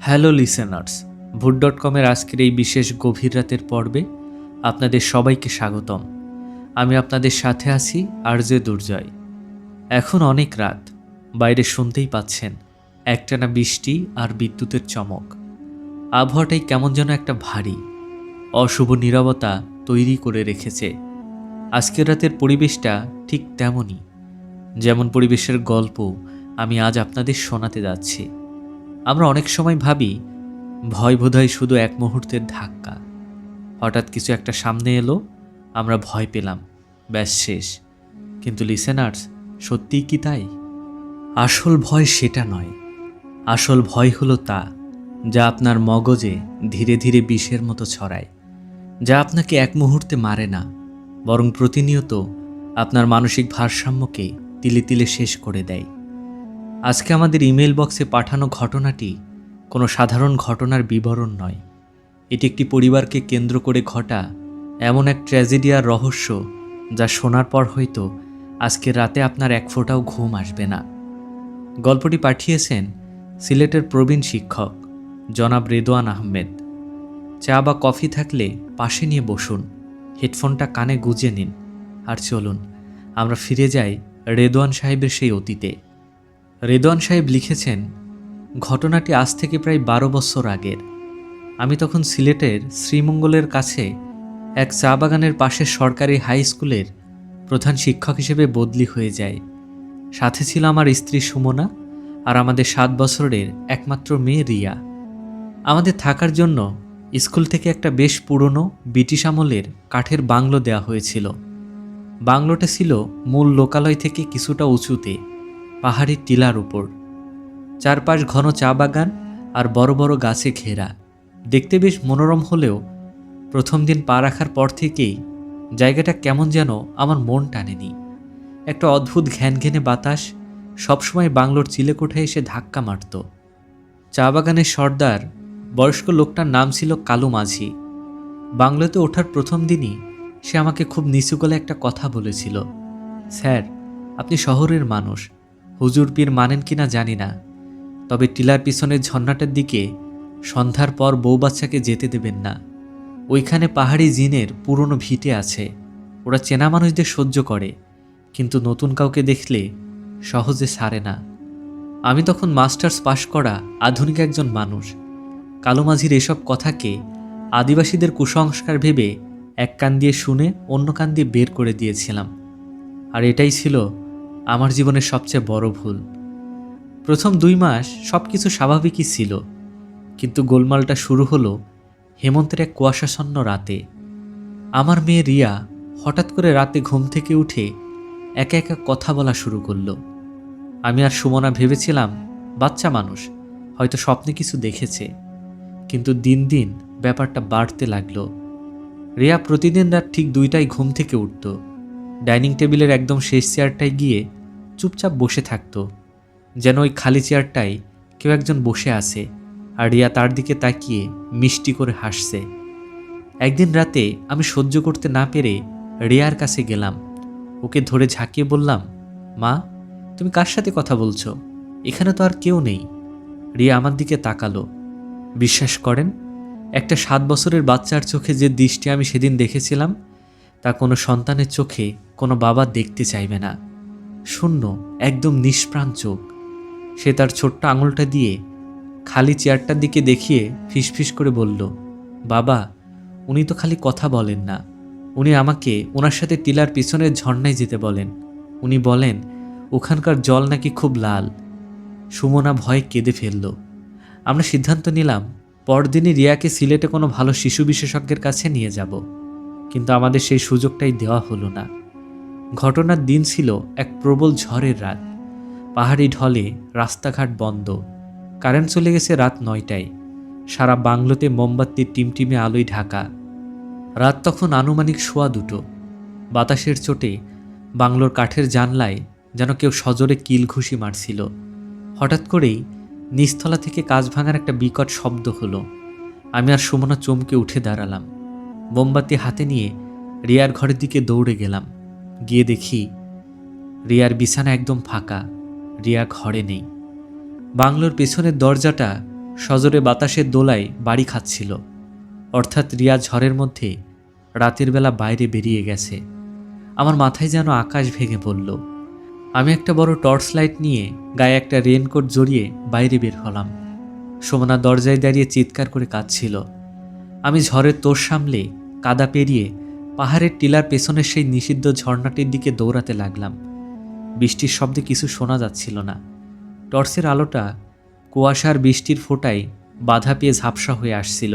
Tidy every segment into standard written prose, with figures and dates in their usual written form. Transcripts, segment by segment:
Hello listeners, ভুট.কমের আজকের এই বিশেষ গভীর রাতের পর্বে আপনাদের সবাইকে স্বাগতম। আমি আপনাদের সাথে আছি আরজে দুর্জয়। এখন অনেক রাত, বাইরে শুনতেই পাচ্ছেন একটানা বৃষ্টি আর বিদ্যুতের চমক। আবহাওয়াটাই কেমন যেন একটা ভারী অশুভ নীরবতা তৈরি করে রেখেছে। আজকের রাতের পরিবেশটা ঠিক তেমনই, যেমন পরিবেশের গল্প আমি আজ আপনাদের শোনাতে যাচ্ছি। আমরা অনেক সময় ভাবি ভয় বোধহয় শুধু এক মুহূর্তের ধাক্কা, হঠাৎ কিছু একটা সামনে এলো, আমরা ভয় পেলাম, ব্যাস শেষ। কিন্তু লিসেনার্স, সত্যিই কি তাই? আসল ভয় সেটা নয়। আসল ভয় হলো তা যা আপনার মগজে ধীরে ধীরে বিষের মতো ছড়ায়, যা আপনাকে এক মুহূর্তে মারে না, বরং প্রতিনিয়ত আপনার মানসিক ভারসাম্যকে তিলে তিলে শেষ করে দেয়। আজকে আমাদের ইমেল বক্সে পাঠানো ঘটনাটি কোনো সাধারণ ঘটনার বিবরণ নয়। এটি একটি পরিবারকে কেন্দ্র করে ঘটা এমন এক ট্র্যাজেডি আর রহস্য, যা শোনার পর হয়তো আজকের রাতে আপনার এক ফোঁটাও ঘুম আসবে না। গল্পটি পাঠিয়েছেন সিলেটের প্রবীণ শিক্ষক জনাব রেদওয়ান আহমেদ। চা বা কফি থাকলে পাশে নিয়ে বসুন, হেডফোনটা কানে গুঁজে নিন, আর চলুন আমরা ফিরে যাই রেদওয়ান সাহেবের সেই অতীতে। রেদওয়ান সাহেব লিখেছেন, ঘটনাটি আজ থেকে প্রায় 12 বছর আগের। আমি তখন সিলেটের শ্রীমঙ্গলের কাছে এক চা বাগানের পাশের সরকারি হাই স্কুলের প্রধান শিক্ষক হিসেবে বদলি হয়ে যায়। সাথে ছিল আমার স্ত্রী সুমনা আর আমাদের 7 বছরের একমাত্র মেয়ে রিয়া। আমাদের থাকার জন্য স্কুল থেকে একটা বেশ পুরনো ব্রিটিশ আমলের কাঠের বাংলো দেওয়া হয়েছিল। বাংলোটা ছিল মূল লোকালয় থেকে কিছুটা উঁচুতে, পাহাড়ি টিলার উপর। চারপাশ ঘন চা বাগান আর বড় বড় গাছে ঘেরা। দেখতে বেশ মনোরম হলেও প্রথম দিন পা রাখার পর থেকেই জায়গাটা কেমন যেন আমার মন টানেনি। একটা অদ্ভুত ঘ্যানঘেনে বাতাস সবসময় বাংলোর চিলেকোঠায় এসে ধাক্কা মারত। চা বাগানের সর্দার বয়স্ক লোকটার নাম ছিল কালু মাঝি। বাংলোতে ওঠার প্রথম দিনই সে আমাকে খুব নিচু গলায় একটা কথা বলেছিল, স্যার, আপনি শহরের মানুষ, হুজুর পীর মানেন কিনা জানি না, তবে টিলার পিছনের ঝর্ণাটার দিকে সন্ধ্যার পর বউ বাচ্চাকে যেতে দেবেন না। ওইখানে পাহাড়ি জিনের পুরনো ভিটে আছে, ওরা চেনা মানুষদের সহ্য করে, কিন্তু নতুন কাউকে দেখলে সহজে ছাড়ে না। আমি তখন মাস্টার্স পাশ করা আধুনিক একজন মানুষ। কালু মাঝির এসব কথাকে আদিবাসীদের কুসংস্কার ভেবে এক কান দিয়ে শুনে অন্য কান দিয়ে বের করে দিয়েছিলাম। আর এটাই ছিল আমার জীবনের সবচেয়ে বড় ভুল। প্রথম 2 মাস সব কিছু স্বাভাবিকই ছিল, কিন্তু গোলমালটা শুরু হলো হেমন্তের এক কুয়াশাচ্ছন্ন রাতে। আমার মেয়ে রিয়া হঠাৎ করে রাতে ঘুম থেকে উঠে একা একা কথা বলা শুরু করলো। আমি আর সুমনা ভেবেছিলাম বাচ্চা মানুষ, হয়তো স্বপ্নে কিছু দেখেছে। কিন্তু দিন দিন ব্যাপারটা বাড়তে লাগলো। রিয়া প্রতিদিন রাত ঠিক 2টায় ঘুম থেকে উঠত, ডাইনিং টেবিলের একদম শেষ চেয়ারটায় গিয়ে চুপচাপ বসে থাকতো, যেন ওই খালি চেয়ারটায় কেউ একজন বসে আছে আর রিয়া তার দিকে তাকিয়ে মিষ্টি করে হাসছে। একদিন রাতে আমি সহ্য করতে না পেরে রিয়ার কাছে গেলাম, ওকে ধরে ঝাঁকিয়ে বললাম, মা, তুমি কার সাথে কথা বলছো? এখানে তো আর কেউ নেই। রিয়া আমার দিকে তাকালো। বিশ্বাস করেন, একটা 7 বছরের বাচ্চার চোখে যে দৃষ্টি আমি সেদিন দেখেছিলাম, তা কোনো সন্তানের চোখে কোনো বাবা দেখতে চাইবে না। শূন্য, একদম নিষ্প্রাণ চোখ। সে তার ছোট্ট আঙুলটা দিয়ে খালি চেয়ারটার দিকে দেখিয়ে ফিসফিস করে বলল, বাবা, উনি তো খালি কথা বলেন না, উনি আমাকে ওনার সাথে টিলার পিছনের ঝর্ণায় যেতে বলেন। উনি বলেন ওখানকার জল নাকি খুব লাল। সুমনা ভয়ে কেঁদে ফেলল। আমরা সিদ্ধান্ত নিলাম পরদিনই রিয়াকে সিলেটে কোনো ভালো শিশু বিশেষজ্ঞের কাছে নিয়ে যাব, কিন্তু আমাদের সেই সুযোগটাই দেওয়া হলো না। ঘটনার দিন ছিল এক প্রবল ঝড়ের রাত। পাহাড়ি ঢলে রাস্তাঘাট বন্ধ, কারেন্ট চলে গেছে রাত 9টায়। সারা বাংলোতে মোমবাতির টিমটিমে আলোয় ঢাকা। রাত তখন আনুমানিক 1:15। বাতাসের চোটে বাংলোর কাঠের জানলায় যেন কেউ সজোরে কিল ঘুষি মারছিল। হঠাৎ করেই নিচতলা থেকে কাঁচ ভাঙার একটা বিকট শব্দ হলো। আমি আর সুমনা চমকে উঠে দাঁড়ালাম। মোমবাতি হাতে নিয়ে রিয়ার ঘরের দিকে দৌড়ে গেলাম। গিয়ে দেখি রিয়ার বিছানা একদম ফাঁকা, রিয়া ঘরে নেই। বাংলোর পেছনের দরজাটা সজোরে বাতাসের দোলায় বাড়ি খাচ্ছিল, অর্থাৎ রিয়া ঝড়ের মধ্যে রাতের বেলা বাইরে বেরিয়ে গেছে। আমার মাথায় যেন আকাশ ভেঙে পড়ল। আমি একটা বড় টর্চ লাইট নিয়ে গায়ে একটা রেনকোট জড়িয়ে বাইরে বের হলাম। সুমনা দরজায় দাঁড়িয়ে চিৎকার করে কাঁদছিল। আমি ঝড়ের তোর সামলে কাদা পেরিয়ে পাহাড়ের টিলার পেছনের সেই নিষিদ্ধ ঝর্ণাটির দিকে দৌড়াতে লাগলাম। বৃষ্টির শব্দে কিছু শোনা যাচ্ছিল না। টর্চের আলোটা কুয়াশার বৃষ্টির ফোঁটায় বাধা পেয়ে ঝাপসা হয়ে আসছিল।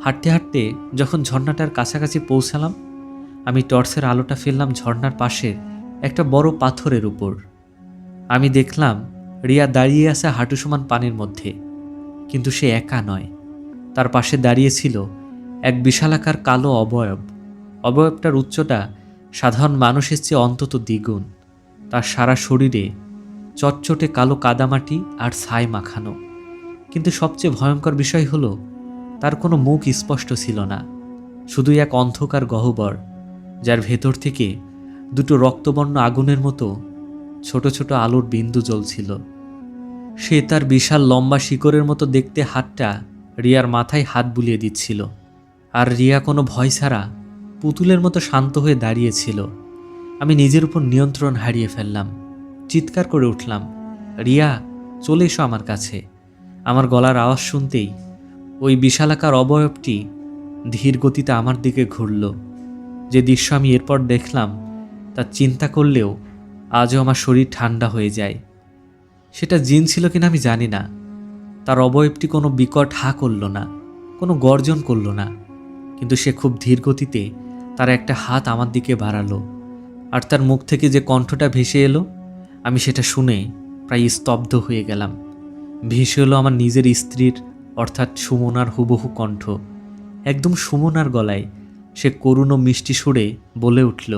হাঁটতে হাঁটতে যখন ঝর্ণাটার কাছাকাছি পৌঁছালাম, আমি টর্চের আলোটা ফেললাম ঝর্ণার পাশের একটা বড় পাথরের উপর। আমি দেখলাম রিয়া দাঁড়িয়ে আছে হাঁটু সমান পানির মধ্যে, কিন্তু সে একা নয়। তার পাশে দাঁড়িয়েছিল এক বিশালাকার কালো অবয়ব। অবয়বটার উচ্চতা সাধারণ মানুষের চেয়ে অন্তত দ্বিগুণ। তার সারা শরীরে চটচটে কালো কাদামাটি আর ছাই মাখানো। কিন্তু সবচেয়ে ভয়ঙ্কর বিষয় হলো তার কোনো মুখ স্পষ্ট ছিল না, শুধুই এক অন্ধকার গহ্বর, যার ভেতর থেকে দুটো রক্তবর্ণ আগুনের মতো ছোট ছোট আলোর বিন্দু জ্বলছিল। সে তার বিশাল লম্বা শিকড়ের মতো দেখতে হাতটা রিয়ার মাথায় হাত বুলিয়ে দিচ্ছিল, আর রিয়া কোনো ভয় ছাড়া পুতুলের মতো শান্ত হয়ে দাঁড়িয়েছিল। আমি নিজের উপর নিয়ন্ত্রণ হারিয়ে ফেললাম। চিৎকার করে উঠলাম, রিয়া, চলে এসো আমার কাছে। আমার গলার আওয়াজ শুনতেই ওই বিশালাকার অবয়বটি ধীর গতিতে আমার দিকে ঘুরল। যে দৃশ্য আমি এরপর দেখলাম তা চিন্তা করলেও আজও আমার শরীর ঠান্ডা হয়ে যায়। সেটা জিন ছিল কিনা আমি জানি না। তার অবয়বটি কোনো বিকট হা করল না, কোনো গর্জন করল না, কিন্তু সে খুব ধীর গতিতে তার একটা হাত আমার দিকে বাড়ালো। আর তার মুখ থেকে যে কণ্ঠটা ভেসে এলো, আমি সেটা শুনে প্রায় স্তব্ধ হয়ে গেলাম। ভেসে এলো আমার নিজের স্ত্রীর, অর্থাৎ সুমনার হুবহু কণ্ঠ। একদম সুমনার গলায় সে করুণ ও মিষ্টি সুরে বলে উঠল,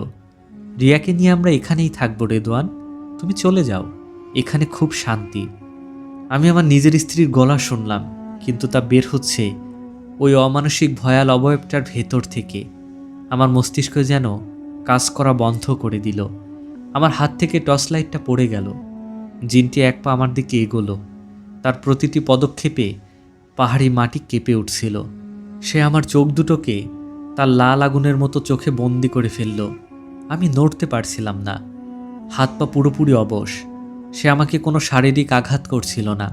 রিয়াকে নিয়ে আমরা এখানেই থাকবো রেদওয়ান, তুমি চলে যাও, এখানে খুব শান্তি। আমি আমার নিজের স্ত্রীর গলা শুনলাম, কিন্তু তা বের হচ্ছে ওই অমানসিক ভয়াল অবয়বটার ভেতর থেকে। আমার মস্তিষ্ক যেন কাজ করা বন্ধ করে দিল। আমার হাত থেকে টর্চ লাইটটা পড়ে গেল। জিনটি এক পা আমার দিকে এগোলো। তার প্রতিটি পদক্ষেপে পাহাড়ি মাটি কেঁপে উঠছিল। সে আমার চোখ দুটোকে তার লাল আগুনের মতো চোখে বন্দি করে ফেলল। আমি নড়তে পারছিলাম না, হাত পা পুরোপুরি অবশ। সে আমাকে কোনো শারীরিক আঘাত করছিল না,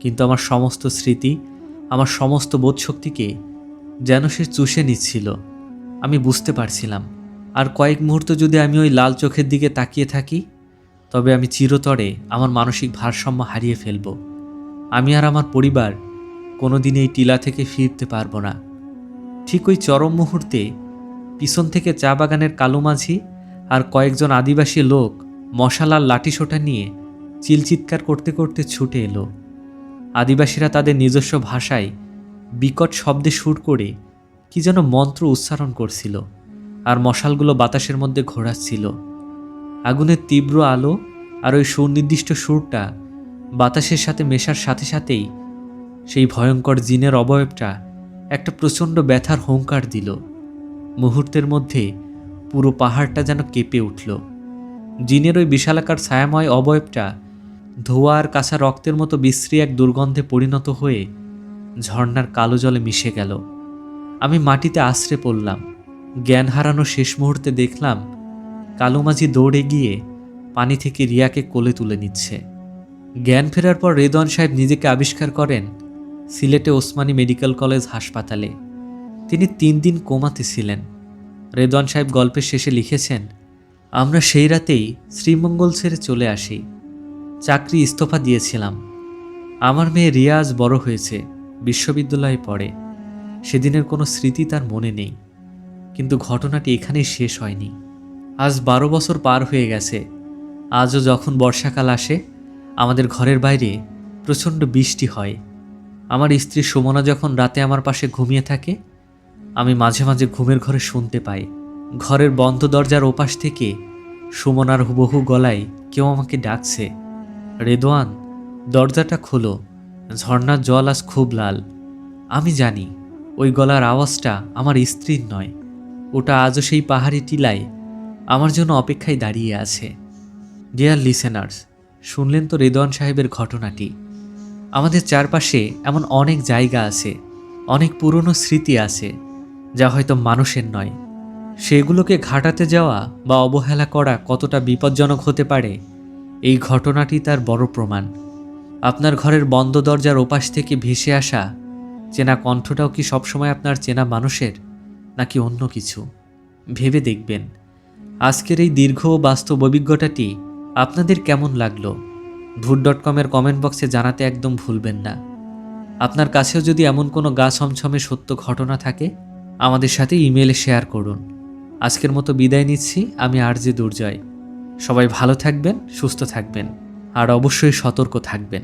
কিন্তু আমার সমস্ত স্মৃতি, আমার সমস্ত বোধশক্তিকে যেন সে চুষে নিচ্ছিল। আমি বুঝতে পারছিলাম আর কয়েক মুহূর্ত যদি আমি ওই লাল চোখের দিকে তাকিয়ে থাকি, তবে আমি চিরতরে আমার মানসিক ভারসাম্য হারিয়ে ফেলব। আমি আর আমার পরিবার কোনোদিন এই টিলা থেকে ফিরতে পারবো না। ঠিক ওই চরম মুহূর্তে পিছন থেকে চা বাগানের কালো মাঝি আর কয়েকজন আদিবাসী লোক মশালার লাঠিসোঁটা নিয়ে চিলচিৎকার করতে করতে ছুটে এলো। আদিবাসীরা তাদের নিজস্ব ভাষায় বিকট শব্দে সুর করে কি যেন মন্ত্র উচ্চারণ করছিল, আর মশালগুলো বাতাসের মধ্যে ঘোরাচ্ছিল। আগুনের তীব্র আলো আর ওই সুনির্দিষ্ট সুরটা বাতাসের সাথে মেশার সাথে সাথেই সেই ভয়ঙ্কর জিনের অবয়বটা একটা প্রচণ্ড ব্যথার হুঙ্কার দিল। মুহূর্তের মধ্যে পুরো পাহাড়টা যেন কেঁপে উঠল। জিনের ওই বিশালাকার ছায়াময় অবয়বটা ধোঁয়া আর কাঁচা রক্তের মতো বিশ্রী এক দুর্গন্ধে পরিণত হয়ে ঝর্ণার কালো জলে মিশে গেল। আমি মাটিতে আছড়ে পড়লাম। জ্ঞান হারানো শেষ মুহূর্তে দেখলাম কালো মাঝি দৌড়ে গিয়ে পানি থেকে রিয়াকে কোলে তুলে নিচ্ছে। জ্ঞান ফেরার পর রেদওয়ান সাহেব নিজেকে আবিষ্কার করেন সিলেটে ওসমানী মেডিকেল কলেজ হাসপাতালে। তিনি 3 দিন কোমাতে ছিলেন। রেদওয়ান সাহেব গল্পের শেষে লিখেছেন, আমরা সেই রাতেই শ্রীমঙ্গল ছেড়ে চলে আসি। চাকরি ইস্তফা দিয়েছিলাম। আমার মেয়ে রিয়া আজ বড় হয়েছে, বিশ্ববিদ্যালয়ে পড়ে। সেদিনের কোনো স্মৃতি তার মনে নেই, কিন্তু ঘটনাটি এখানেই শেষ হয়নি। আজ 12 বছর পার হয়ে গেছে। আজও যখন বর্ষাকাল আসে আমাদের ঘরের বাইরে প্রচণ্ড বৃষ্টি হয়। আমার স্ত্রী সুমনা যখন রাতে আমার পাশে ঘুমিয়ে থাকে, আমি মাঝে মাঝে ঘুমের ঘরে শুনতে পাই ঘরের বন্ধ দরজার ওপাশ থেকে সুমনার হুবহু গলায় কেউ আমাকে ডাকছে, রেদওয়ান, দরজাটা খোলো, ঝর্ণার জল আজ খুব লাল। আমি জানি ওই গলার আওয়াজটা আমার স্ত্রীর নয়, ওটা আজও সেই পাহাড়ি টিলায় আমার জন্য অপেক্ষায় দাঁড়িয়ে আছে। ডিয়ার লিসেনার্স, শুনলেন তো রেদওয়ান সাহেবের ঘটনাটি। আমাদের চারপাশে এমন অনেক জায়গা আছে, অনেক পুরনো স্মৃতি আছে, যা হয়তো মানুষের নয়। সেগুলোকে ঘাটাতে যাওয়া বা অবহেলা করা কতটা বিপজ্জনক হতে পারে, এই ঘটনাটি তার বড় প্রমাণ। আপনার ঘরের বন্ধ দরজার ওপাশ থেকে ভেসে আসা চেনা কণ্ঠটাও কি সবসময় আপনার চেনা মানুষের, নাকি অন্য কিছু? ভেবে দেখবেন। আজকের এই দীর্ঘ ও বাস্তব অভিজ্ঞতাটি আপনাদের কেমন লাগলো? ভূত.কমের কমেন্ট বক্সে জানাতে একদম ভুলবেন না। আপনার কাছেও যদি এমন কোনো গা ছমছমে সত্য ঘটনা থাকে, আমাদের সাথে ইমেইলে শেয়ার করুন। আজকের মতো বিদায় নিচ্ছি। আমি আরজে দুর্জয়। সবাই ভালো থাকবেন, সুস্থ থাকবেন, আর অবশ্যই সতর্ক থাকবেন।